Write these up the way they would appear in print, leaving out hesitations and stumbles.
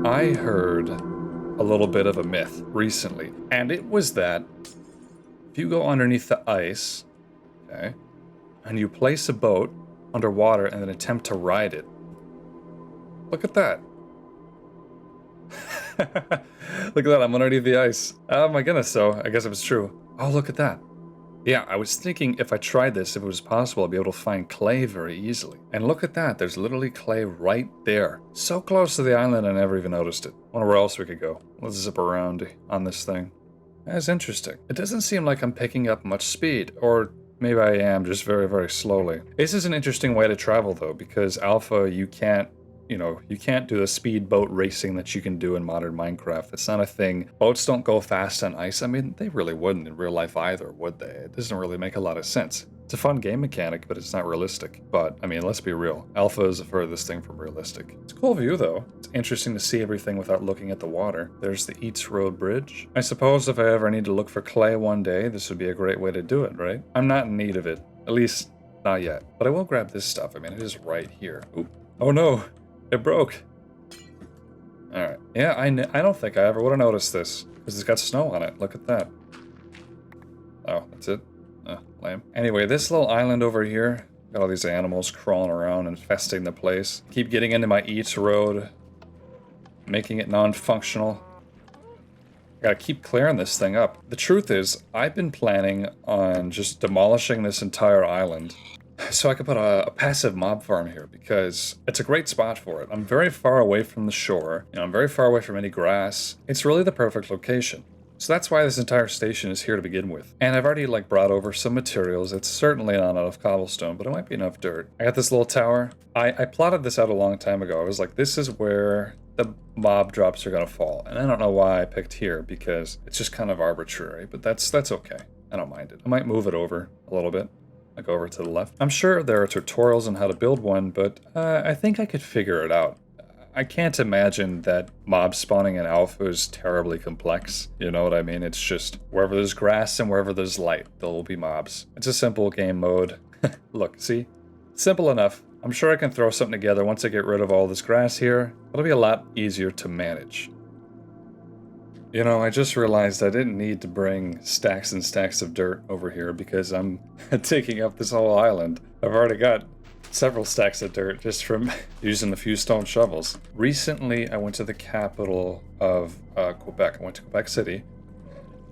I heard a little bit of a myth recently, and it was that if you go underneath the ice, okay, and you place a boat underwater and then attempt to ride it, look at that. Look at that, I'm underneath the ice. Oh my goodness, so I guess it was true. Oh, look at that. Yeah, I was thinking if I tried this, if it was possible, I'd be able to find clay very easily. And look at that, there's literally clay right there. So close to the island, I never even noticed it. Wonder where else we could go. Let's zip around on this thing. That's interesting. It doesn't seem like I'm picking up much speed, or maybe I am, just very, very slowly. This is an interesting way to travel, though, because Alpha, you can't do the speedboat racing that you can do in modern Minecraft. It's not a thing. Boats don't go fast on ice. I mean, they really wouldn't in real life either, would they? It doesn't really make a lot of sense. It's a fun game mechanic, but it's not realistic. But, I mean, let's be real. Alpha is the furthest thing from realistic. It's a cool view, though. It's interesting to see everything without looking at the water. There's the Eats Road Bridge. I suppose if I ever need to look for clay one day, this would be a great way to do it, right? I'm not in need of it. At least, not yet. But I will grab this stuff. I mean, it is right here. Oop. Oh, no. It broke. Alright. Yeah, I don't think I ever would have noticed this, because it's got snow on it. Look at that. Oh, that's it? Lame. Anyway, this little island over here, got all these animals crawling around, infesting the place. Keep getting into my Eats Road, making it non-functional. Gotta keep clearing this thing up. The truth is, I've been planning on just demolishing this entire island so I could put a passive mob farm here, because it's a great spot for it. I'm very far away from the shore, I'm very far away from any grass. It's really the perfect location. So that's why this entire station is here to begin with. And I've already brought over some materials. It's certainly not enough cobblestone, but it might be enough dirt. I got this little tower. I plotted this out a long time ago. I was like, this is where the mob drops are gonna fall. And I don't know why I picked here, because it's just kind of arbitrary, but that's okay. I don't mind it. I might move it over a little bit. Like over to the left. I'm sure there are tutorials on how to build one, but I think I could figure it out. I can't imagine that mob spawning in Alpha is terribly complex. You know what I mean? It's just wherever there's grass and wherever there's light, there will be mobs. It's a simple game mode. Look, see? Simple enough. I'm sure I can throw something together once I get rid of all this grass here. It'll be a lot easier to manage. You know, I just realized I didn't need to bring stacks and stacks of dirt over here because I'm taking up this whole island. I've already got several stacks of dirt just from using a few stone shovels. Recently, I went to the capital of Quebec. I went to Quebec City.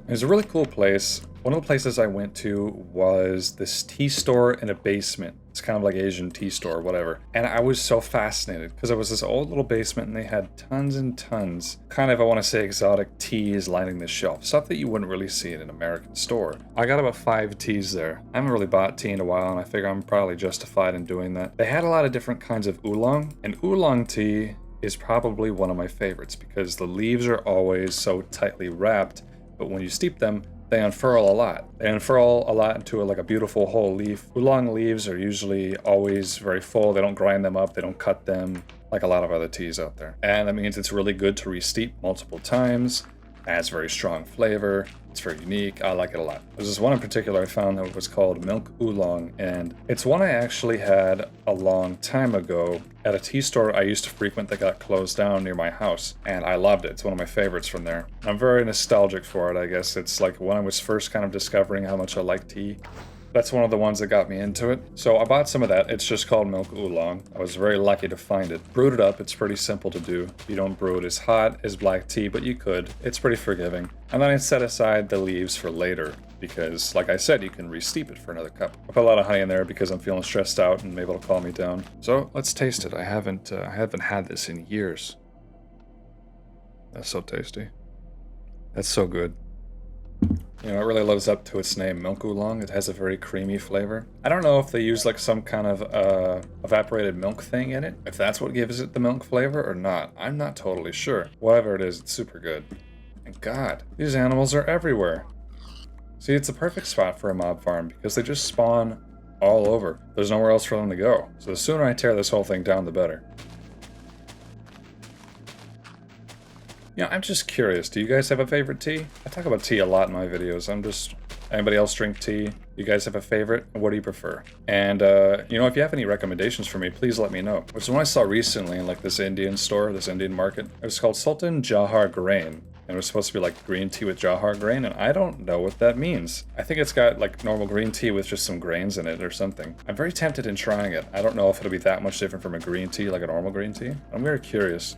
It was a really cool place. One of the places I went to was this tea store in a basement. It's kind of like Asian tea store, whatever. And I was so fascinated because it was this old little basement and they had tons and tons, kind of, I want to say, exotic teas lining the shelf. Stuff that you wouldn't really see in an American store. I got about 5 teas there. I haven't really bought tea in a while and I figure I'm probably justified in doing that. They had a lot of different kinds of oolong, and oolong tea is probably one of my favorites because the leaves are always so tightly wrapped, but when you steep them, they unfurl a lot. They unfurl a lot into a beautiful whole leaf. Oolong leaves are usually always very full. They don't grind them up. They don't cut them like a lot of other teas out there. And that means it's really good to re-steep multiple times. It has very strong flavor. It's very unique. I like it a lot. There's this one in particular I found that was called Milk Oolong, and it's one I actually had a long time ago at a tea store I used to frequent that got closed down near my house, and I loved it. It's one of my favorites from there. I'm very nostalgic for it, I guess. It's like when I was first kind of discovering how much I like tea. That's one of the ones that got me into it. So I bought some of that. It's just called Milk Oolong. I was very lucky to find it. Brewed it up. It's pretty simple to do. You don't brew it as hot as black tea, but you could. It's pretty forgiving. And then I set aside the leaves for later because, like I said, you can re-steep it for another cup. I put a lot of honey in there because I'm feeling stressed out and maybe it'll calm me down. So let's taste it. I haven't had this in years. That's so tasty. That's so good. You know, it really lives up to its name, Milk Oolong. It has a very creamy flavor. I don't know if they use some kind of evaporated milk thing in it, if that's what gives it the milk flavor or not. I'm not totally sure. Whatever it is, it's super good. And God, these animals are everywhere. See, it's a perfect spot for a mob farm because they just spawn all over. There's nowhere else for them to go. So the sooner I tear this whole thing down, the better. You know, I'm just curious, do you guys have a favorite tea? I talk about tea a lot in my videos. I'm just Anybody else drink tea? You guys have a favorite? What do you prefer? And, you know, if you have any recommendations for me, please let me know. Which is one I saw recently in like this Indian store, this Indian market. It was called Sultan Jahar Grain. And it was supposed to be like green tea with Jahar grain, and I don't know what that means. I think it's got like normal green tea with just some grains in it or something. I'm very tempted in trying it. I don't know if it'll be that much different from a green tea, like a normal green tea. I'm very curious.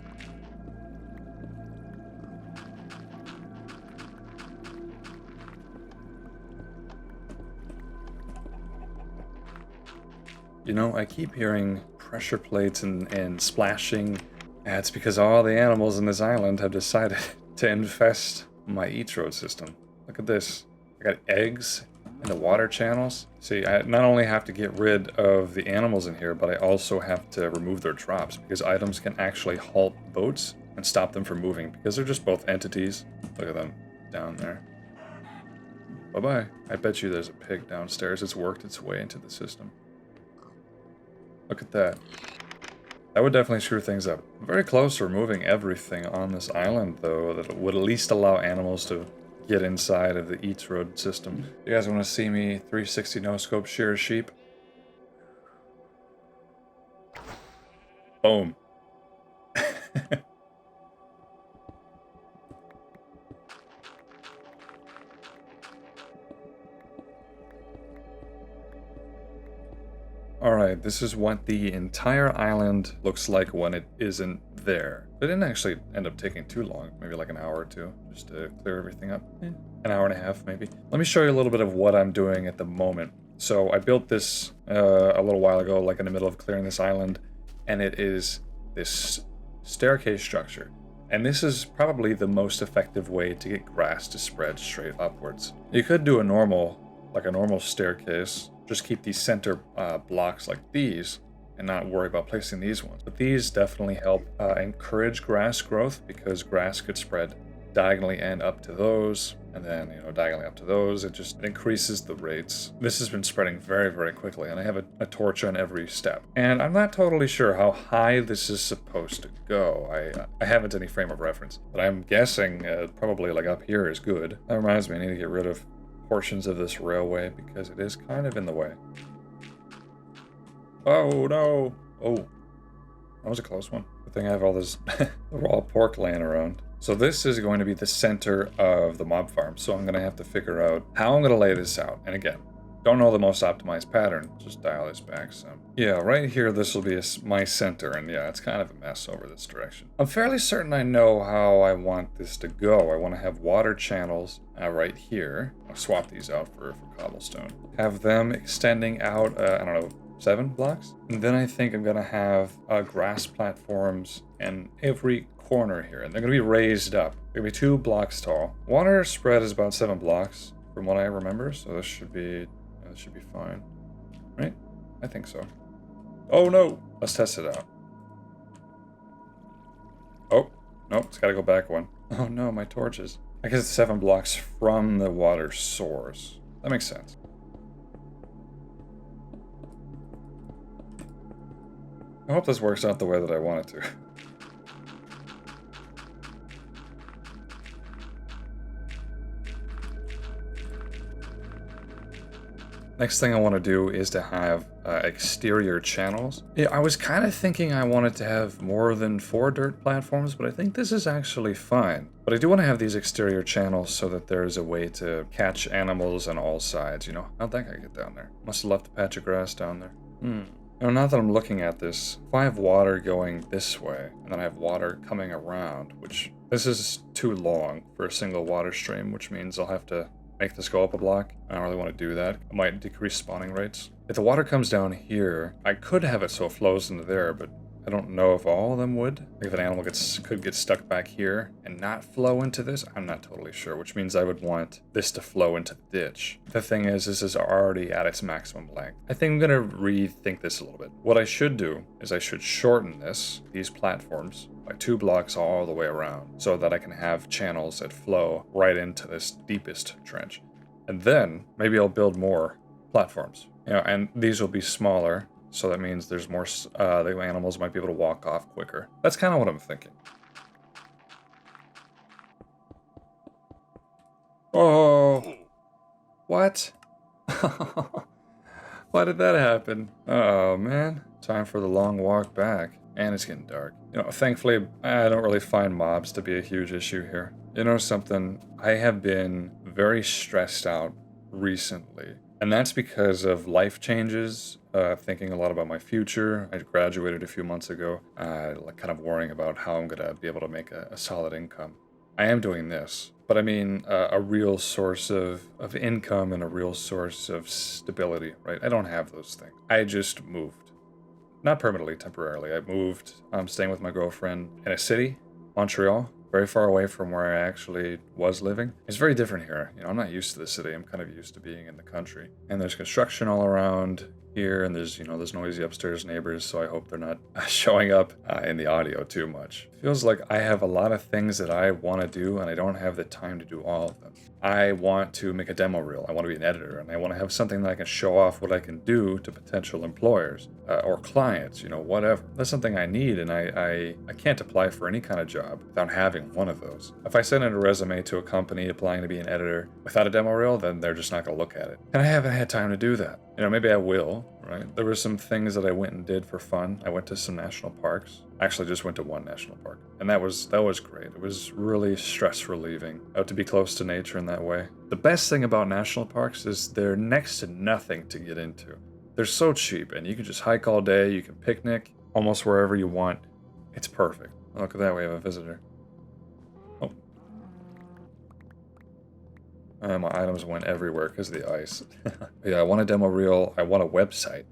You know, I keep hearing pressure plates and splashing. It's because all the animals in this island have decided to infest my eat road system. Look at this. I got eggs in the water channels. See, I not only have to get rid of the animals in here, but I also have to remove their traps because items can actually halt boats and stop them from moving because they're just both entities. Look at them down there. Bye-bye. I bet you there's a pig downstairs. It's worked its way into the system. Look at that. That would definitely screw things up. Very close to removing everything on this island, though, that would at least allow animals to get inside of the Eats Road system. You guys want to see me 360 no-scope shear a sheep? Boom. Alright, this is what the entire island looks like when it isn't there. It didn't actually end up taking too long, maybe like an hour or two, just to clear everything up. An hour and a half, maybe. Let me show you a little bit of what I'm doing at the moment. So I built this a little while ago, like in the middle of clearing this island, and it is this staircase structure. And this is probably the most effective way to get grass to spread straight upwards. You could do a normal staircase, just keep these center blocks like these and not worry about placing these ones. But these definitely help encourage grass growth because grass could spread diagonally and up to those, and then, you know, diagonally up to those. It increases the rates. This has been spreading very, very quickly, and I have a torch on every step. And I'm not totally sure how high this is supposed to go. I haven't any frame of reference, but I'm guessing probably like up here is good. That reminds me, I need to get rid of portions of this railway because it is kind of in the way. Oh no! Oh, that was a close one. Good thing I have all this raw pork laying around. So this is going to be the center of the mob farm, so I'm going to have to figure out how I'm going to lay this out. And again, don't know the most optimized pattern, just dial this back some. Yeah, right here this will be my center, and yeah, it's kind of a mess over this direction. I'm fairly certain I know how I want this to go. I want to have water channels right here. I'll swap these out for cobblestone. Have them extending out, I don't know, 7 blocks? And then I think I'm going to have grass platforms in every corner here, and they're going to be raised up. They're going to be 2 blocks tall. Water spread is about 7 blocks from what I remember, so this should be fine, right? I think so. Oh no! Let's test it out. Oh, nope, it's gotta go back one. Oh no, my torches. I guess it's 7 blocks from the water source. That makes sense. I hope this works out the way that I want it to. Next thing I want to do is to have exterior channels. Yeah, I was kind of thinking I wanted to have more than 4 dirt platforms, but I think this is actually fine. But I do want to have these exterior channels so that there's a way to catch animals on all sides, you know? How'd that guy get down there? Must have left a patch of grass down there. You know, now that I'm looking at this, if I have water going this way, and then I have water coming around, which this is too long for a single water stream, which means I'll have to make this go up a block. I don't really want to do that. I might decrease spawning rates. If the water comes down here, I could have it so it flows into there, but I don't know if all of them would. Like if an animal could get stuck back here and not flow into this, I'm not totally sure, which means I would want this to flow into the ditch. The thing is, this is already at its maximum length. I think I'm gonna rethink this a little bit. What I should do is I should shorten these platforms by 2 blocks all the way around so that I can have channels that flow right into this deepest trench. And then maybe I'll build more platforms. You know, and these will be smaller, so that means there's more, the animals might be able to walk off quicker. That's kind of what I'm thinking. Oh! What? Why did that happen? Oh man. Time for the long walk back. And it's getting dark. You know, thankfully, I don't really find mobs to be a huge issue here. You know something? I have been very stressed out recently. And that's because of life changes, thinking a lot about my future. I graduated a few months ago, like kind of worrying about how I'm going to be able to make a solid income. I am doing this, but I mean a real source of income and a real source of stability, right? I don't have those things. I just moved. Not permanently, temporarily. I moved. I'm staying with my girlfriend in a city, Montreal, very far away from where I actually was living. It's very different here. You know, I'm not used to the city. I'm kind of used to being in the country. And there's construction all around here, and there's, you know, there's noisy upstairs neighbors, so I hope they're not showing up in the audio too much. Feels like I have a lot of things that I want to do, and I don't have the time to do all of them. I want to make a demo reel. I want to be an editor, and I want to have something that I can show off what I can do to potential employers or clients, you know, whatever. That's something I need, and I can't apply for any kind of job without having one of those. If I send in a resume to a company applying to be an editor without a demo reel, then they're just not going to look at it. And I haven't had time to do that. You know, maybe I will, right? There were some things that I went and did for fun. I went to some national parks. Actually, just went to one national park, and that was great. It was really stress relieving to be close to nature in that way. The best thing about national parks is they're next to nothing to get into. They're so cheap, and you can just hike all day. You can picnic almost wherever you want. It's perfect. Look at that, we have a visitor. Oh. My items went everywhere because of the ice. Yeah, I want a demo reel. I want a website,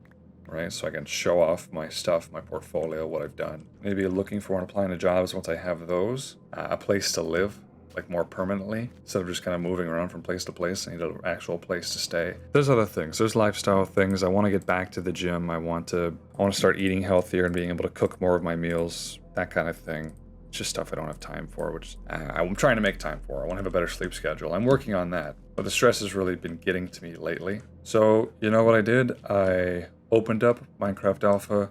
right? So I can show off my stuff, my portfolio, what I've done. Maybe looking for and applying to jobs once I have those. A place to live, like more permanently, instead of just kind of moving around from place to place. I need an actual place to stay. There's other things. There's lifestyle things. I want to get back to the gym. I want to start eating healthier and being able to cook more of my meals, that kind of thing. It's just stuff I don't have time for, which I'm trying to make time for. I want to have a better sleep schedule. I'm working on that, but the stress has really been getting to me lately. So, you know what I did? I opened up Minecraft Alpha,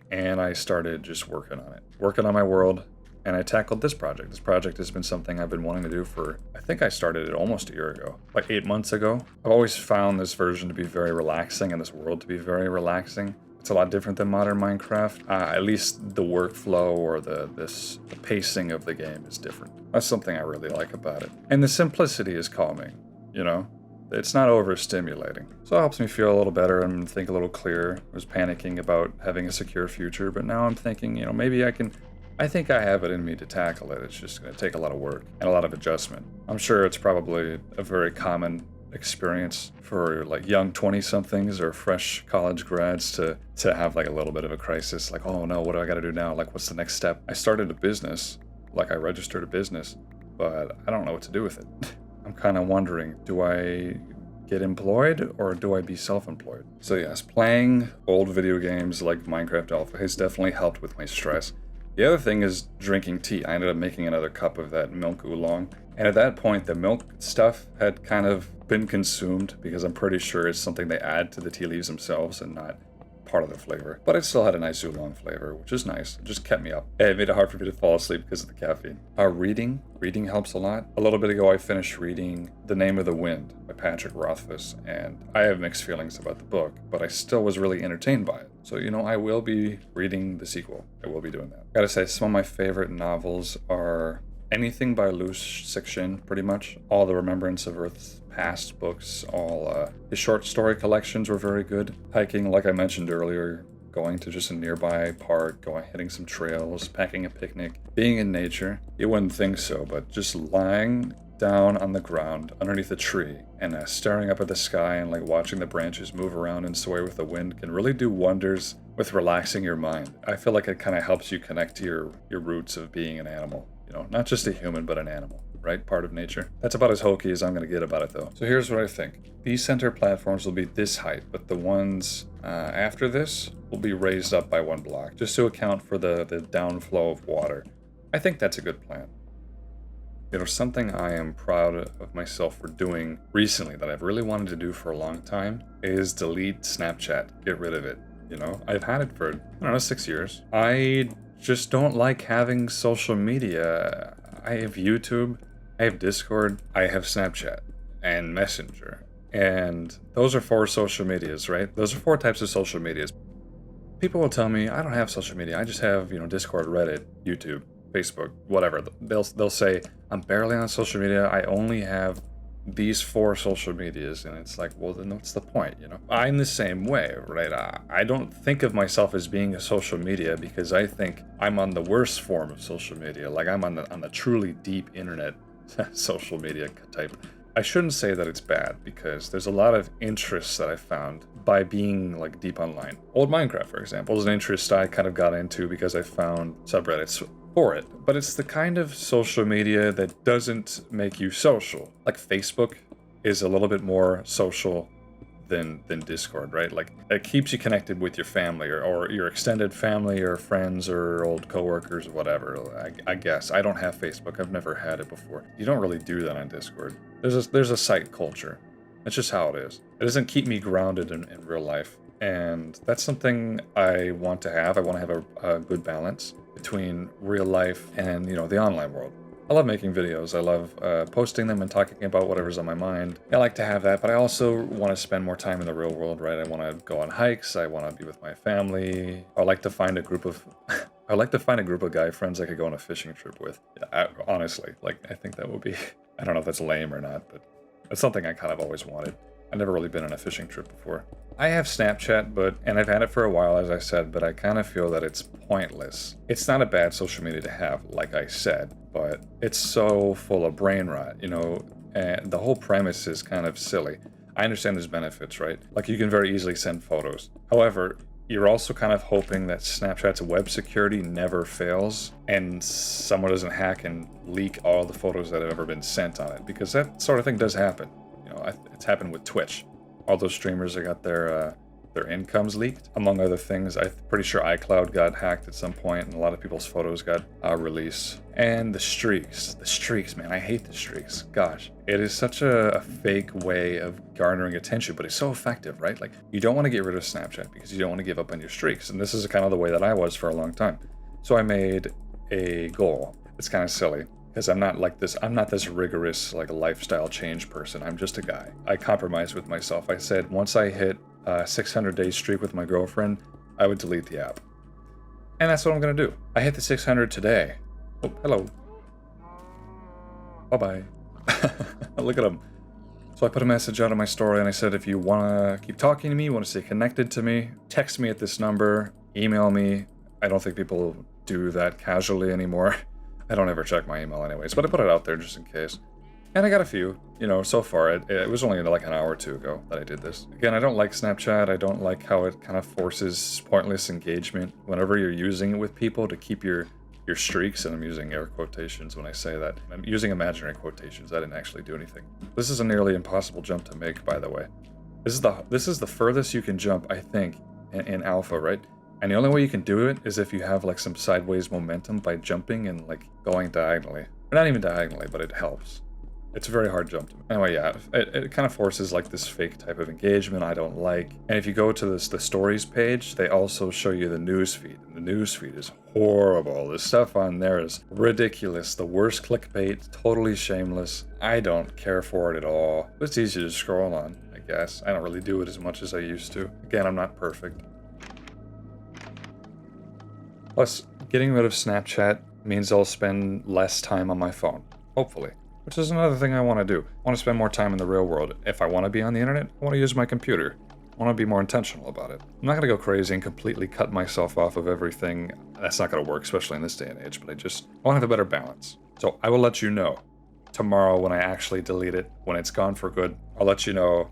and I started just working on it. Working on my world, and I tackled this project. This project has been something I've been wanting to do for, I think I started it almost a year ago, like 8 months ago. I've always found this version to be very relaxing and this world to be very relaxing. It's a lot different than modern Minecraft. At least the workflow or the pacing of the game is different. That's something I really like about it. And the simplicity is calming, you know? It's not overstimulating. So it helps me feel a little better and think a little clearer. I was panicking about having a secure future, but now I'm thinking, you know, maybe I think I have it in me to tackle it. It's just going to take a lot of work and a lot of adjustment. I'm sure it's probably a very common experience for like young 20-somethings or fresh college grads to have like a little bit of a crisis. Like, oh no, what do I got to do now? Like, what's the next step? I started a business, like I registered a business, but I don't know what to do with it. I'm kind of wondering, do I get employed or do I be self-employed? So yes, playing old video games like Minecraft Alpha has definitely helped with my stress. The other thing is drinking tea. I ended up making another cup of that milk oolong. And at that point, the milk stuff had kind of been consumed because I'm pretty sure it's something they add to the tea leaves themselves and not part of the flavor. But it still had a nice oolong flavor, which is nice. It just kept me up. It made it hard for me to fall asleep because of the caffeine. Reading helps a lot. A little bit ago, I finished reading The Name of the Wind by Patrick Rothfuss, and I have mixed feelings about the book, but I still was really entertained by it. So, you know, I will be reading the sequel. I will be doing that. Gotta say, some of my favorite novels are anything by Liu Cixin, pretty much. All the Remembrance of Earth's Past books, all his short story collections were very good. Hiking, like I mentioned earlier, going to just a nearby park, hitting some trails, packing a picnic, being in nature. You wouldn't think so, but just lying down on the ground underneath a tree and staring up at the sky and like watching the branches move around and sway with the wind can really do wonders with relaxing your mind. I feel like it kind of helps you connect to your roots of being an animal. You know, not just a human, but an animal, right? Part of nature. That's about as hokey as I'm going to get about it, though. So here's what I think. These center platforms will be this height, but the ones after this will be raised up by 1 block, just to account for the downflow of water. I think that's a good plan. You know, something I am proud of myself for doing recently that I've really wanted to do for a long time is delete Snapchat. Get rid of it. You know, I've had it for, 6 years. I just don't like having social media. I have YouTube, I have Discord, I have Snapchat. and Messenger. And those are 4 social medias, right? Those are 4 types of social medias. People will tell me, I don't have social media. I just have, Discord, Reddit, YouTube, Facebook, whatever. They'll say, I'm barely on social media. I only have these 4 social medias. And it's like, well, then what's the point, I'm the same way, right? I don't think of myself as being a social media because I think I'm on the worst form of social media. Like I'm on the truly deep internet social media type. I shouldn't say that it's bad because there's a lot of interests that I found by being like deep online. Old Minecraft, for example, is an interest I kind of got into because I found subreddits for it. But it's the kind of social media that doesn't make you social. Like Facebook is a little bit more social than Discord, right? Like it keeps you connected with your family or your extended family or friends or old coworkers or whatever. I guess I don't have Facebook. I've never had it before. You don't really do that on Discord. There's a site culture. That's just how it is. It doesn't keep me grounded in real life, and that's something I want to have. I want to have a good balance between real life and the online world. I love making videos. I love posting them and talking about whatever's on my mind. I like to have that, but I also want to spend more time in the real world, right? I want to go on hikes. I want to be with my family. I like to find a group of guy friends I could go on a fishing trip with. Honestly, I think that would be, I don't know if that's lame or not, but that's something I kind of always wanted. I've never really been on a fishing trip before. I have Snapchat, and I've had it for a while, as I said, but I kind of feel that it's pointless. It's not a bad social media to have, like I said, but it's so full of brain rot, and the whole premise is kind of silly. I understand there's benefits, right? Like you can very easily send photos. However, you're also kind of hoping that Snapchat's web security never fails and someone doesn't hack and leak all the photos that have ever been sent on it, because that sort of thing does happen. It's happened with Twitch. All those streamers that got their incomes leaked, among other things. I'm pretty sure iCloud got hacked at some point, and a lot of people's photos got released. And the streaks, man, I hate the streaks. Gosh, it is such a fake way of garnering attention, but it's so effective, right? Like, you don't want to get rid of Snapchat because you don't want to give up on your streaks, and this is kind of the way that I was for a long time. So I made a goal. It's kind of silly, because I'm not this rigorous lifestyle change person. I'm just a guy. I compromised with myself. I said once I hit a 600-day streak with my girlfriend, I would delete the app. And that's what I'm going to do. I hit the 600 today. Oh, hello. Bye-bye. Look at him. So I put a message out on my story and I said, if you want to keep talking to me, you want to stay connected to me, text me at this number, email me. I don't think people do that casually anymore. I don't ever check my email anyways, but I put it out there just in case. And I got a few, so far. It was only like an hour or two ago that I did this. Again, I don't like Snapchat. I don't like how it kind of forces pointless engagement whenever you're using it with people to keep your streaks, and I'm using air quotations when I say that. I'm using imaginary quotations. I didn't actually do anything. This is a nearly impossible jump to make, by the way. This is the furthest you can jump, I think, in alpha, right? And the only way you can do it is if you have some sideways momentum by jumping and going diagonally. Or not even diagonally, but it helps. It's a very hard jump to make. Anyway, yeah, it kind of forces this fake type of engagement I don't like. And if you go to the stories page, they also show you the news feed. And the news feed is horrible. The stuff on there is ridiculous. The worst clickbait, totally shameless. I don't care for it at all. It's easy to scroll on, I guess. I don't really do it as much as I used to. Again, I'm not perfect. Plus, getting rid of Snapchat means I'll spend less time on my phone, hopefully. Which is another thing I want to do. I want to spend more time in the real world. If I want to be on the internet, I want to use my computer. I want to be more intentional about it. I'm not going to go crazy and completely cut myself off of everything. That's not going to work, especially in this day and age, but I want to have a better balance. So I will let you know tomorrow when I actually delete it, when it's gone for good. I'll let you know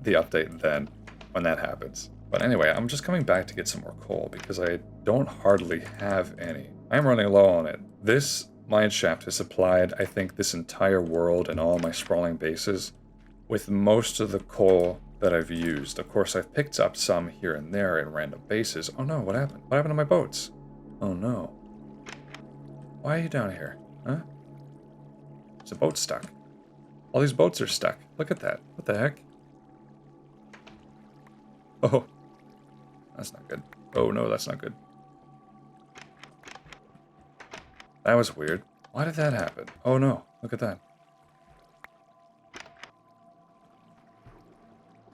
the update then when that happens. But anyway, I'm just coming back to get some more coal because I don't hardly have any. I'm running low on it. This mine shaft has supplied, I think, this entire world and all my sprawling bases with most of the coal that I've used. Of course, I've picked up some here and there in random bases. Oh no, what happened? What happened to my boats? Oh no. Why are you down here? Huh? Is the boat stuck? All these boats are stuck. Look at that. What the heck? Oh. That's not good. Oh no, that's not good. That was weird. Why did that happen? Oh no, look at that.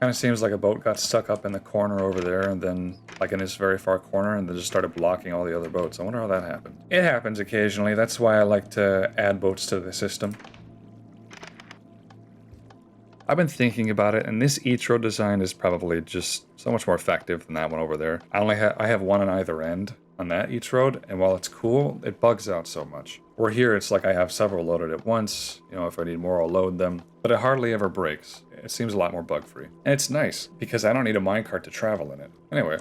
Kind of seems like a boat got stuck up in the corner over there, and then, like in this very far corner, and then just started blocking all the other boats. I wonder how that happened. It happens occasionally. That's why I like to add boats to the system. I've been thinking about it, and this each road design is probably just so much more effective than that one over there. I have one on either end on that each road, and while it's cool, it bugs out so much. Where here, it's like I have several loaded at once. You know, if I need more, I'll load them. But it hardly ever breaks. It seems a lot more bug-free. And it's nice, because I don't need a minecart to travel in it. Anyway,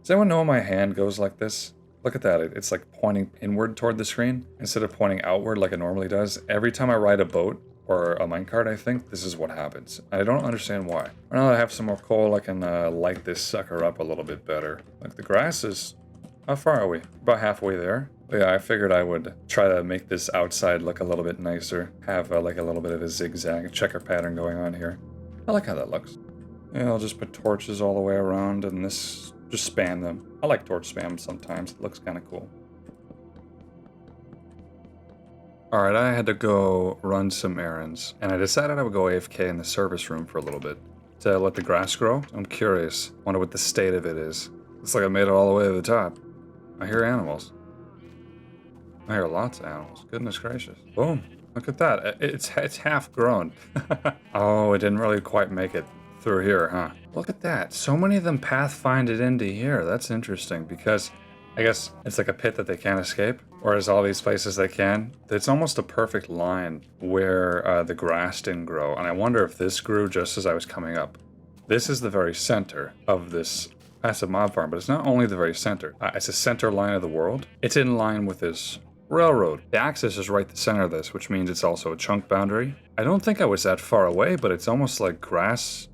does anyone know my hand goes like this? Look at that, it's like pointing inward toward the screen, instead of pointing outward like it normally does. Every time I ride a boat, or a minecart, I think, this is what happens. I don't understand why. Now that I have some more coal, I can light this sucker up a little bit better. Like, the grass is... How far are we? About halfway there. But yeah, I figured I would try to make this outside look a little bit nicer. Have like a little bit of a zigzag checker pattern going on here. I like how that looks. Yeah, I'll just put torches all the way around and this... Just spam them. I like torch spam sometimes. It looks kind of cool. Alright, I had to go run some errands, and I decided I would go AFK in the service room for a little bit to let the grass grow. I'm curious. Wonder what the state of it is. Looks like I made it all the way to the top. I hear animals. I hear lots of animals. Goodness gracious. Boom. Look at that. It's half grown. Oh, it didn't really quite make it through here, huh? Look at that. So many of them pathfinded into here. That's interesting because I guess it's like a pit that they can't escape, whereas all these places they can. It's almost a perfect line where the grass didn't grow, and I wonder if this grew just as I was coming up. This is the very center of this massive mob farm, but it's not only the very center. It's a center line of the world. It's in line with this railroad. The axis is right the center of this, which means it's also a chunk boundary. I don't think I was that far away, but it's almost like grass,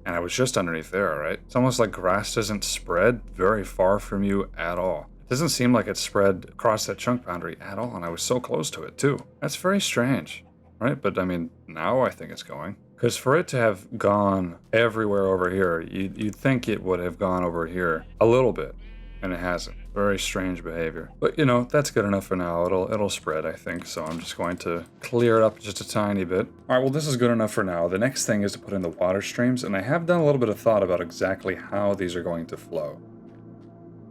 and I was just underneath there, right? It's almost like grass doesn't spread very far from you at all. It doesn't seem like it spread across that chunk boundary at all, and I was so close to it too. That's very strange, right? But I mean, now I think it's going. Because for it to have gone everywhere over here, you'd think it would have gone over here a little bit, and it hasn't. Very strange behavior. But you know, that's good enough for now. It'll spread, I think, so I'm just going to clear it up just a tiny bit. Alright, well this is good enough for now. The next thing is to put in the water streams, and I have done a little bit of thought about exactly how these are going to flow.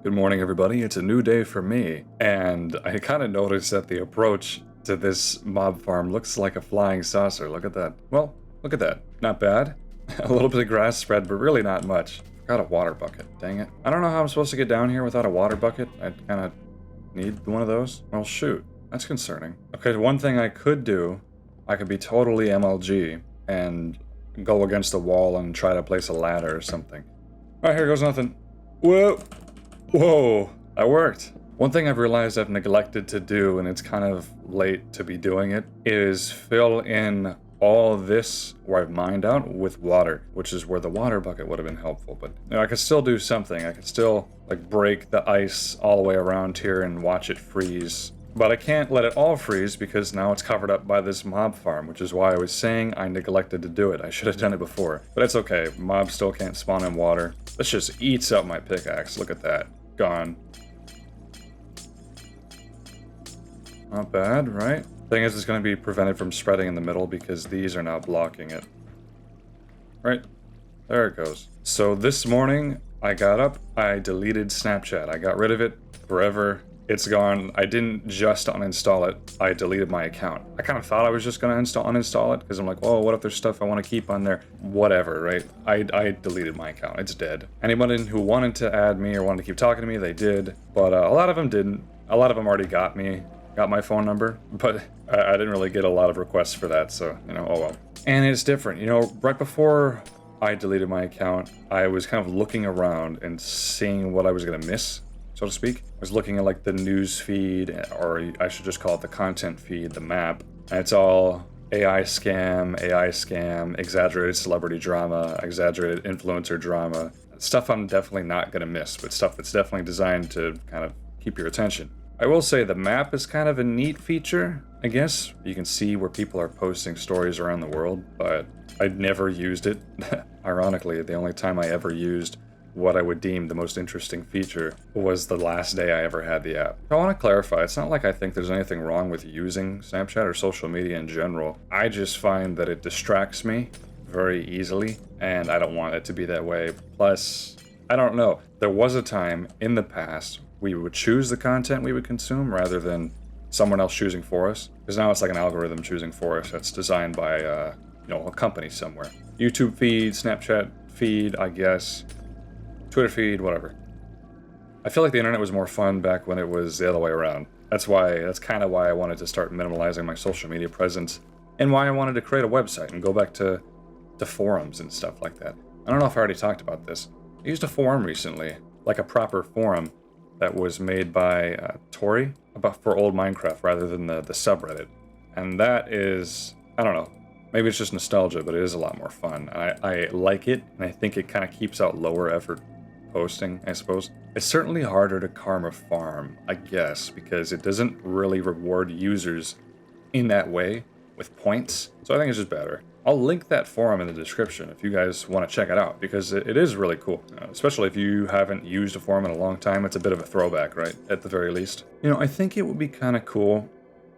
Good morning, everybody. It's a new day for me, and I kind of noticed that the approach to this mob farm looks like a flying saucer. Look at that. Well, look at that. Not bad. A little bit of grass spread, but really not much. Forgot a water bucket. Dang it. I don't know how I'm supposed to get down here without a water bucket. I kind of need one of those. Well, shoot. That's concerning. Okay, one thing I could do, I could be totally MLG and go against the wall and try to place a ladder or something. All right, here goes nothing. Whoa. Whoa, that worked. One thing I've realized I've neglected to do, and it's kind of late to be doing it, is fill in all this where I've mined out with water, which is where the water bucket would have been helpful. But you know, I could still do something. I could still like break the ice all the way around here and watch it freeze. But I can't let it all freeze because now it's covered up by this mob farm, which is why I was saying I neglected to do it. I should have done it before. But it's okay. Mobs still can't spawn in water. This just eats up my pickaxe. Look at that. Gone. Not bad, right? Thing is, it's going to be prevented from spreading in the middle because these are now blocking it. Right? There it goes. So this morning, I got up, I deleted Snapchat. I got rid of it forever. It's gone. I didn't just uninstall it, I deleted my account. I kind of thought I was just going to uninstall it because I'm like, whoa, what if there's stuff I want to keep on there? Whatever, right? I deleted my account. It's dead. Anybody who wanted to add me or wanted to keep talking to me, they did. But a lot of them didn't. A lot of them already got my phone number, but I didn't really get a lot of requests for that, so, you know, oh well. And it's different. You know, right before I deleted my account, I was kind of looking around and seeing what I was going to miss, so to speak. I was looking at like the news feed, or I should just call it the content feed, the map. And it's all AI scam, exaggerated celebrity drama, exaggerated influencer drama. Stuff I'm definitely not going to miss, but stuff that's definitely designed to kind of keep your attention. I will say the map is kind of a neat feature, I guess. You can see where people are posting stories around the world, but I'd never used it. Ironically, the only time I ever used what I would deem the most interesting feature was the last day I ever had the app. I want to clarify, it's not like I think there's anything wrong with using Snapchat or social media in general. I just find that it distracts me very easily, and I don't want it to be that way. Plus, I don't know, there was a time in the past we would choose the content we would consume rather than someone else choosing for us. Because now it's like an algorithm choosing for us that's designed by, a company somewhere. YouTube feed, Snapchat feed, I guess, Twitter feed, whatever. I feel like the internet was more fun back when it was the other way around. That's kind of why I wanted to start minimalizing my social media presence, and why I wanted to create a website and go back to forums and stuff like that. I don't know if I already talked about this. I used a forum recently, like a proper forum that was made by Tori for old Minecraft rather than the subreddit. And that is, I don't know, maybe it's just nostalgia, but it is a lot more fun. I like it, and I think it kind of keeps out lower effort posting, I suppose. It's certainly harder to karma farm, I guess, because it doesn't really reward users in that way with points. So I think it's just better. I'll link that forum in the description if you guys want to check it out, because it is really cool. Especially if you haven't used a forum in a long time, it's a bit of a throwback, right? At the very least. I think it would be kind of cool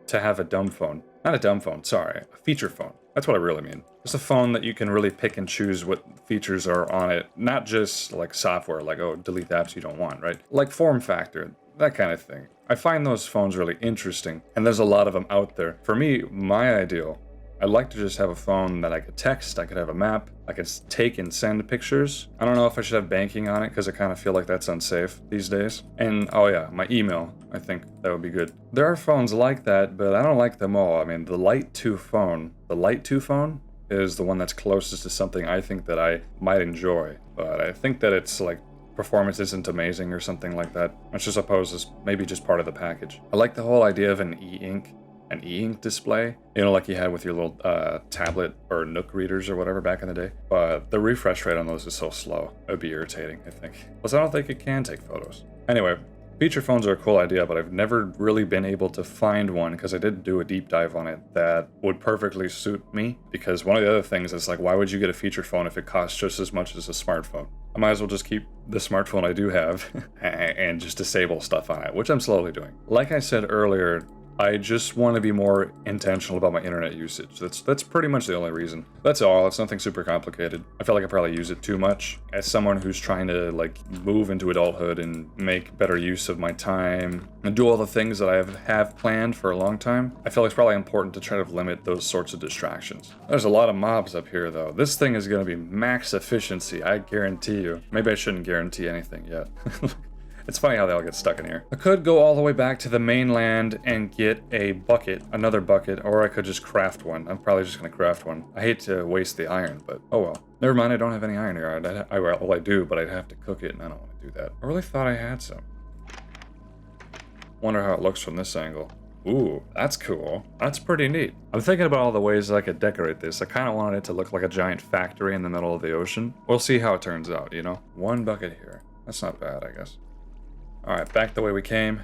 to have a dumb phone. Not a dumb phone, sorry, a feature phone. That's what I really mean. It's a phone that you can really pick and choose what features are on it. Not just like software, like, oh, delete the apps you don't want, right? Like form factor, that kind of thing. I find those phones really interesting, and there's a lot of them out there. For me, my ideal, I'd like to just have a phone that I could text, I could have a map, I could take and send pictures. I don't know if I should have banking on it, because I kind of feel like that's unsafe these days. And, oh yeah, my email, I think that would be good. There are phones like that, but I don't like them all. I mean, the Lite 2 phone is the one that's closest to something I think that I might enjoy. But I think that it's like, performance isn't amazing or something like that, which I suppose is maybe just part of the package. I like the whole idea of an e-ink display, like you had with your little tablet or Nook readers or whatever back in the day. But the refresh rate on those is so slow, it would be irritating, I think. Plus, I don't think it can take photos. Anyway, feature phones are a cool idea, but I've never really been able to find one, because I did do a deep dive on it, that would perfectly suit me. Because one of the other things is like, why would you get a feature phone if it costs just as much as a smartphone? I might as well just keep the smartphone I do have and just disable stuff on it, which I'm slowly doing. Like I said earlier, I just want to be more intentional about my internet usage. That's pretty much the only reason. That's all. It's nothing super complicated. I feel like I probably use it too much. As someone who's trying to move into adulthood and make better use of my time and do all the things that I have planned for a long time, I feel like it's probably important to try to limit those sorts of distractions. There's a lot of mobs up here though. This thing is going to be max efficiency, I guarantee you. Maybe I shouldn't guarantee anything yet. It's funny how they all get stuck in here. I could go all the way back to the mainland and get a bucket, another bucket, or I could just craft one. I'm probably just gonna craft one. I hate to waste the iron, but oh well. Never mind, I don't have any iron here. Well, I do, but I'd have to cook it, and I don't want to do that. I really thought I had some. Wonder how it looks from this angle. Ooh, that's cool. That's pretty neat. I'm thinking about all the ways I could decorate this. I kind of wanted it to look like a giant factory in the middle of the ocean. We'll see how it turns out, One bucket here. That's not bad, I guess. Alright, back the way we came.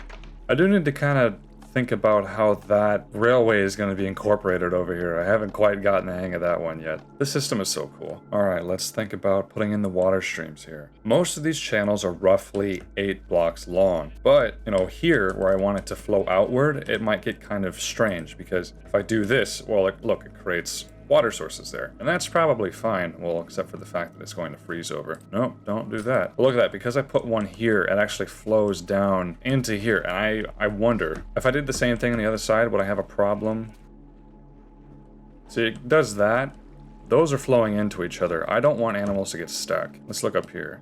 I do need to kind of think about how that railway is going to be incorporated over here. I haven't quite gotten the hang of that one yet. This system is so cool. Alright, let's think about putting in the water streams here. Most of these channels are roughly 8 blocks long. But, here, where I want it to flow outward, it might get kind of strange. Because if I do this, well, look, it creates water sources there. And that's probably fine, well, except for the fact that it's going to freeze over. Nope, don't do that. But look at that, because I put one here, it actually flows down into here. And I wonder, if I did the same thing on the other side, would I have a problem? See, it does that. Those are flowing into each other. I don't want animals to get stuck. Let's look up here.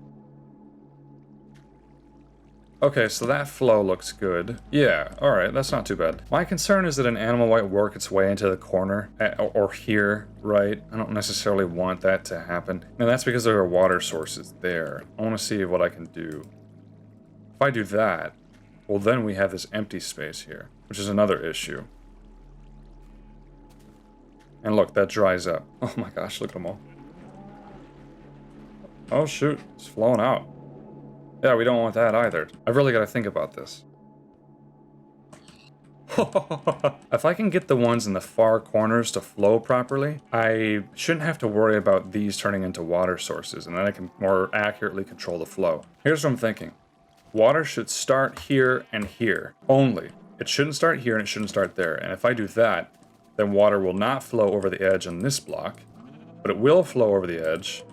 Okay, so that flow looks good. Yeah, alright, that's not too bad. My concern is that an animal might work its way into the corner, or here, right? I don't necessarily want that to happen. And that's because there are water sources there. I want to see what I can do. If I do that, well then we have this empty space here, which is another issue. And look, that dries up. Oh my gosh, look at them all. Oh shoot, it's flowing out. Yeah, we don't want that either. I've really got to think about this. If I can get the ones in the far corners to flow properly, I shouldn't have to worry about these turning into water sources, and then I can more accurately control the flow. Here's what I'm thinking. Water should start here and here, only. It shouldn't start here and it shouldn't start there, and if I do that, then water will not flow over the edge on this block, but it will flow over the edge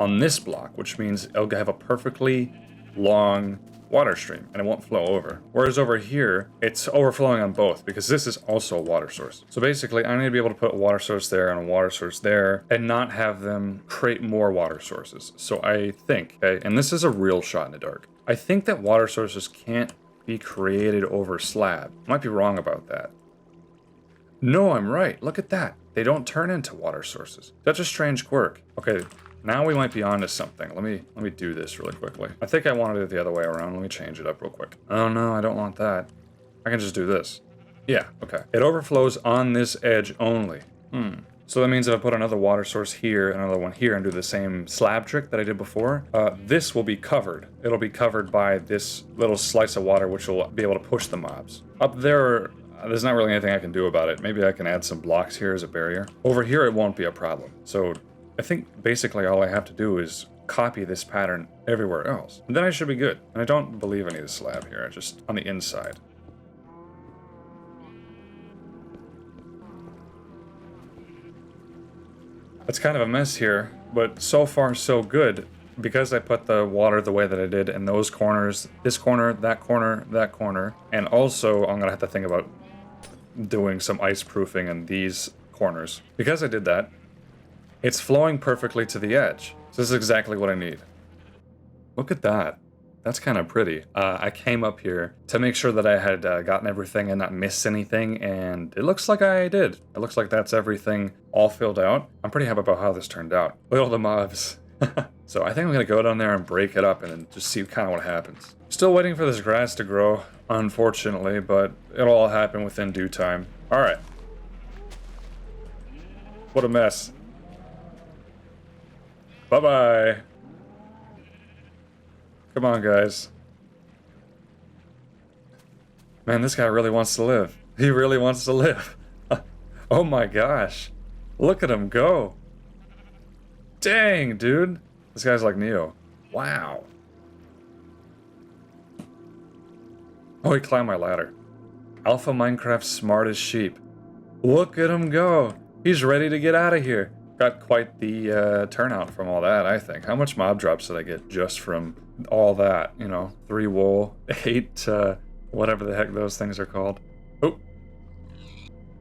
on this block, which means it'll have a perfectly long water stream and it won't flow over. Whereas over here, it's overflowing on both because this is also a water source. So basically, I need to be able to put a water source there and a water source there and not have them create more water sources. So I think, okay, and this is a real shot in the dark, I think that water sources can't be created over slab. Might be wrong about that. No, I'm right. Look at that. They don't turn into water sources. That's a strange quirk. Okay, now we might be onto something. Let me do this really quickly. I think I wanted it the other way around. Let me change it up real quick. Oh no, I don't want that. I can just do this. Yeah, okay. It overflows on this edge only. So that means if I put another water source here, another one here, and do the same slab trick that I did before, this will be covered. It'll be covered by this little slice of water, which will be able to push the mobs. Up there, there's not really anything I can do about it. Maybe I can add some blocks here as a barrier. Over here, it won't be a problem. So I think basically all I have to do is copy this pattern everywhere else. And then I should be good. And I don't believe I need a slab here, just on the inside. It's kind of a mess here, but so far so good. Because I put the water the way that I did in those corners, this corner, that corner, that corner, and also I'm gonna have to think about doing some ice proofing in these corners. Because I did that, it's flowing perfectly to the edge. So this is exactly what I need. Look at that. That's kind of pretty. I came up here to make sure that I had gotten everything and not missed anything, and it looks like I did. It looks like that's everything all filled out. I'm pretty happy about how this turned out. Look at all the mobs. So I think I'm gonna go down there and break it up and then just see kind of what happens. Still waiting for this grass to grow, unfortunately, but it'll all happen within due time. All right. What a mess. Bye-bye. Come on, guys. Man, this guy really wants to live. He really wants to live. Oh my gosh. Look at him go. Dang, dude. This guy's like Neo. Wow. Oh, he climbed my ladder. Alpha Minecraft smart as sheep. Look at him go. He's ready to get out of here. Got quite the turnout from all that, I think. How much mob drops did I get just from all that? You know, 3 wool, 8, whatever the heck those things are called. Oh.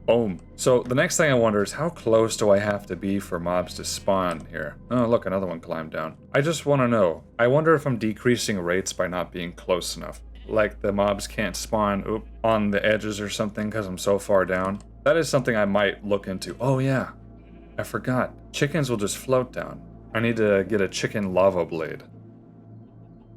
Boom. So the next thing I wonder is how close do I have to be for mobs to spawn here? Oh, look, another one climbed down. I just want to know. I wonder if I'm decreasing rates by not being close enough. Like the mobs can't spawn on the edges or something because I'm so far down. That is something I might look into. Oh yeah, I forgot. Chickens will just float down. I need to get a chicken lava blade.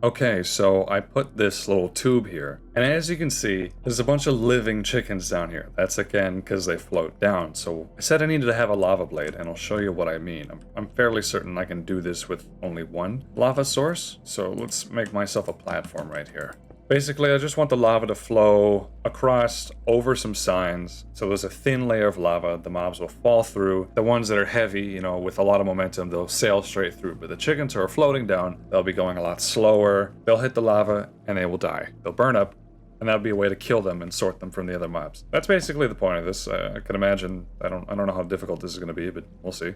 Okay, so I put this little tube here, and as you can see, there's a bunch of living chickens down here. That's again because they float down. So I said I needed to have a lava blade, and I'll show you what I mean. I'm fairly certain I can do this with only one lava source, so let's make myself a platform right here. Basically, I just want the lava to flow across over some signs. So there's a thin layer of lava. The mobs will fall through. The ones that are heavy, you know, with a lot of momentum, they'll sail straight through. But the chickens who are floating down, they'll be going a lot slower. They'll hit the lava and they will die. They'll burn up, and that'll be a way to kill them and sort them from the other mobs. That's basically the point of this. I can imagine, I don't know how difficult this is going to be, but we'll see.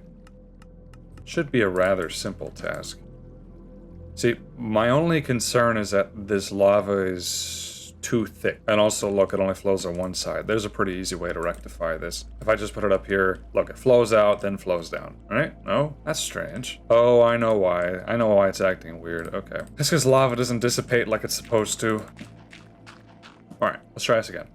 Should be a rather simple task. See, my only concern is that this lava is too thick. And also, look, it only flows on one side. There's a pretty easy way to rectify this. If I just put it up here, look, it flows out, then flows down. All right? No? That's strange. Oh, I know why. I know why it's acting weird. Okay. That's because lava doesn't dissipate like it's supposed to. All right, let's try this again.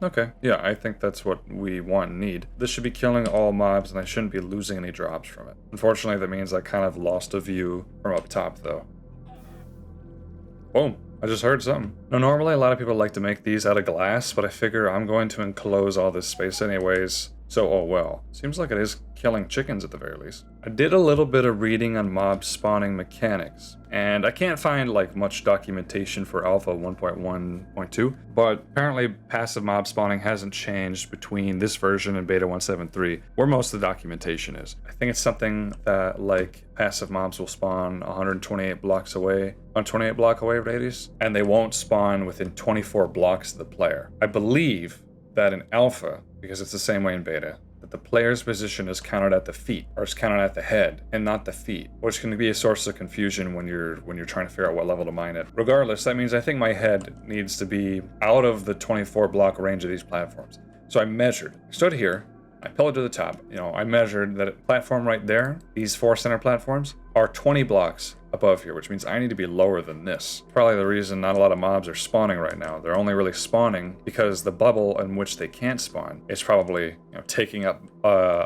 Okay, yeah, I think that's what we want and need. This should be killing all mobs, and I shouldn't be losing any drops from it. Unfortunately, that means I kind of lost a view from up top, though. Boom, I just heard something. Now, normally a lot of people like to make these out of glass, but I figure I'm going to enclose all this space anyways, so oh well. Seems like it is killing chickens at the very least. I did a little bit of reading on mob spawning mechanics, and I can't find like much documentation for Alpha 1.1.2, but apparently passive mob spawning hasn't changed between this version and Beta 1.7.3, where most of the documentation is. I think it's something that like passive mobs will spawn 128 blocks away, 128 block away radius, and they won't spawn within 24 blocks of the player. I believe that in Alpha, because it's the same way in Beta, that the player's position is counted at the feet, or is counted at the head, and not the feet, which can be a source of confusion when you're trying to figure out what level to mine it. Regardless, that means I think my head needs to be out of the 24 block range of these platforms. So I measured. I stood here, I pillared to the top. I measured that platform right there, these 4 center platforms, are 20 blocks above here, which means I need to be lower than this. Probably the reason not a lot of mobs are spawning right now. They're only really spawning because the bubble in which they can't spawn is probably taking up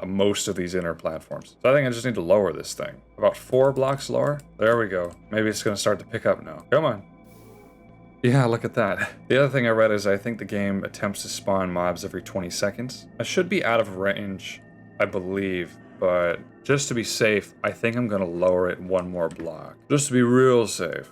most of these inner platforms. So I think I just need to lower this thing. About 4 blocks lower. There we go. Maybe it's going to start to pick up now. Come on. Yeah, look at that. The other thing I read is I think the game attempts to spawn mobs every 20 seconds. I should be out of range, I believe, but just to be safe, I think I'm going to lower it 1 more block. Just to be real safe.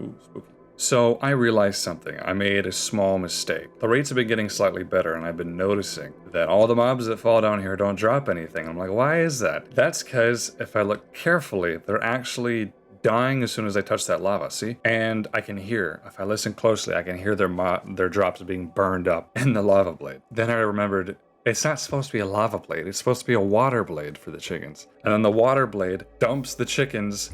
Ooh, spooky. So I realized something. I made a small mistake. The rates have been getting slightly better, and I've been noticing that all the mobs that fall down here don't drop anything. I'm like, why is that? That's because if I look carefully, they're actually dying as soon as I touch that lava, see? And I can hear, if I listen closely, I can hear their drops being burned up in the lava blade. Then I remembered, it's not supposed to be a lava blade, it's supposed to be a water blade for the chickens. And then the water blade dumps the chickens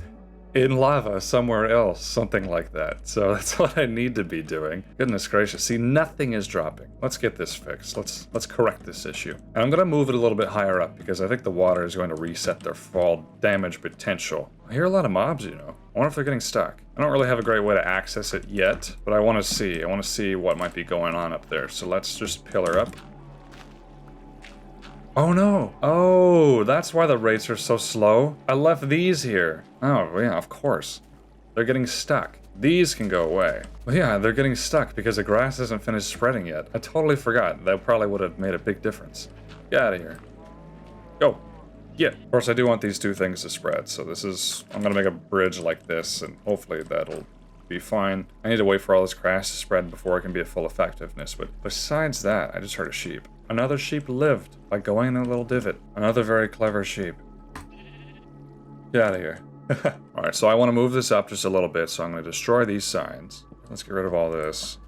in lava somewhere else, something like that. So that's what I need to be doing. Goodness gracious, see, nothing is dropping. Let's get this fixed. Let's correct this issue. And I'm gonna move it a little bit higher up because I think the water is going to reset their fall damage potential. I hear a lot of mobs, I wonder if they're getting stuck. I don't really have a great way to access it yet, but I want to see what might be going on up there. So let's just pillar up. Oh no! Oh, that's why the rates are so slow. I left these here. Oh yeah, of course. They're getting stuck. These can go away. Well, yeah, they're getting stuck because the grass hasn't finished spreading yet. I totally forgot. That probably would have made a big difference. Get out of here. Go. Yeah. Of course, I do want these 2 things to spread, so I'm gonna make a bridge like this, and hopefully that'll be fine. I need to wait for all this grass to spread before it can be at full effectiveness, but besides that, I just heard a sheep. Another sheep lived by going in a little divot. Another very clever sheep. Get out of here. Alright, so I want to move this up just a little bit, so I'm going to destroy these signs. Let's get rid of all this.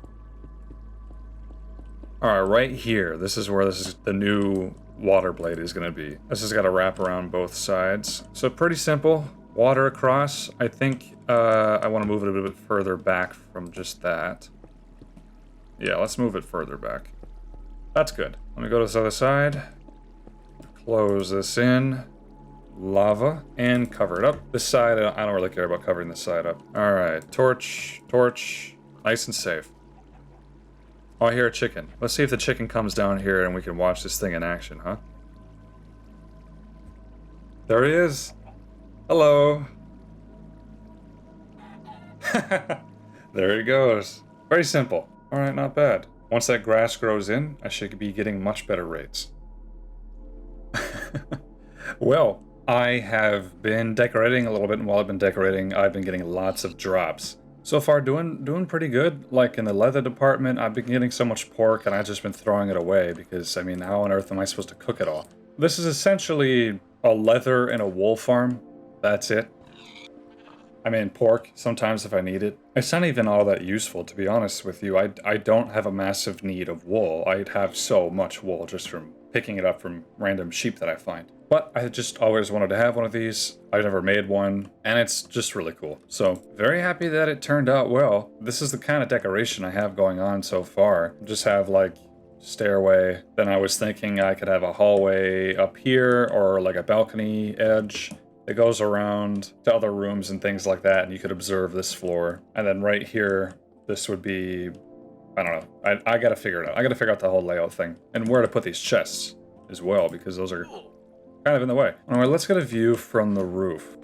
Alright, right here, this is where the new water blade is going to be. This has got to wrap around both sides. So pretty simple. Water across. I think I want to move it a bit further back from just that. Yeah, let's move it further back. That's good. Let me go to this other side. Close this in. Lava. And cover it up. This side, I don't really care about covering this side up. Alright. Torch. Nice and safe. Oh, I hear a chicken. Let's see if the chicken comes down here and we can watch this thing in action, huh? There he is. Hello. There he goes. Very simple. Alright, not bad. Once that grass grows in, I should be getting much better rates. Well, I have been decorating a little bit, and while I've been decorating, I've been getting lots of drops. So far, doing pretty good. Like in the leather department, I've been getting so much pork, and I've just been throwing it away because, I mean, how on earth am I supposed to cook it all? This is essentially a leather and a wool farm. That's it. I mean, pork, sometimes if I need it. It's not even all that useful, to be honest with you. I don't have a massive need of wool. I'd have so much wool just from picking it up from random sheep that I find. But I just always wanted to have one of these. I've never made one, and it's just really cool. So, very happy that it turned out well. This is the kind of decoration I have going on so far. Just have, like, stairway. Then I was thinking I could have a hallway up here, or like a balcony edge. It goes around to other rooms and things like that, and you could observe this floor. And then right here, this would be, I don't know. I gotta figure it out. I gotta figure out the whole layout thing. And where to put these chests as well, because those are kind of in the way. Anyway, let's get a view from the roof.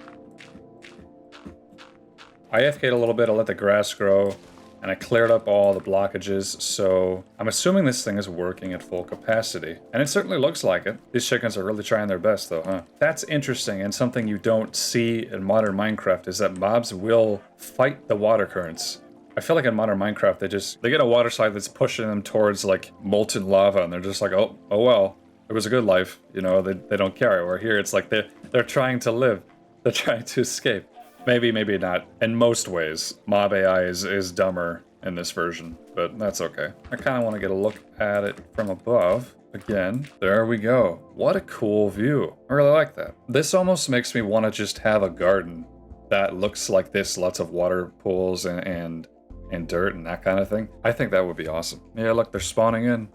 I AFK'd a little bit, I let the grass grow, and I cleared up all the blockages, so I'm assuming this thing is working at full capacity. And it certainly looks like it. These chickens are really trying their best though, huh? That's interesting, and something you don't see in modern Minecraft is that mobs will fight the water currents. I feel like in modern Minecraft, they get a water slide that's pushing them towards like molten lava, and they're just like, oh well, it was a good life, you know, they don't care. Where here it's like they're trying to live. They're trying to escape. Maybe not. In most ways, mob AI is dumber in this version, but that's okay. I kind of want to get a look at it from above. Again, there we go. What a cool view. I really like that. This almost makes me want to just have a garden that looks like this, lots of water pools and dirt and that kind of thing. I think that would be awesome. Yeah, look, they're spawning in.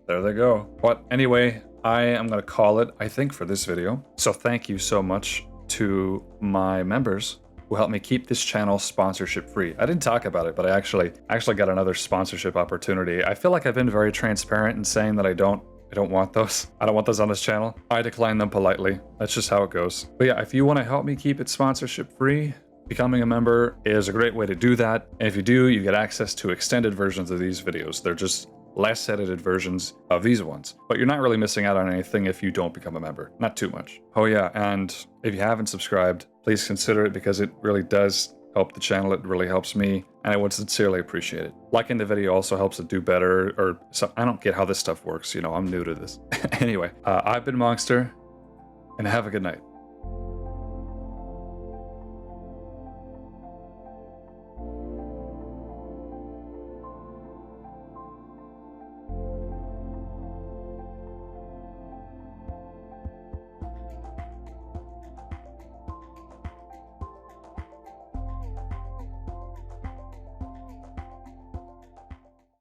There they go. But anyway, I am going to call it, I think, for this video. So thank you so much to my members who helped me keep this channel sponsorship free. I didn't talk about it, but I actually got another sponsorship opportunity. I feel like I've been very transparent in saying that I don't want those. I don't want those on this channel. I decline them politely. That's just how it goes. But yeah, if you want to help me keep it sponsorship free, becoming a member is a great way to do that. And if you do, you get access to extended versions of these videos. They're just less edited versions of these ones. But you're not really missing out on anything if you don't become a member. Not too much. Oh yeah, and if you haven't subscribed, please consider it because it really does help the channel. It really helps me, and I would sincerely appreciate it. Liking the video also helps it do better, or so, I don't get how this stuff works. You know, I'm new to this. Anyway, I've been Monster, and have a good night.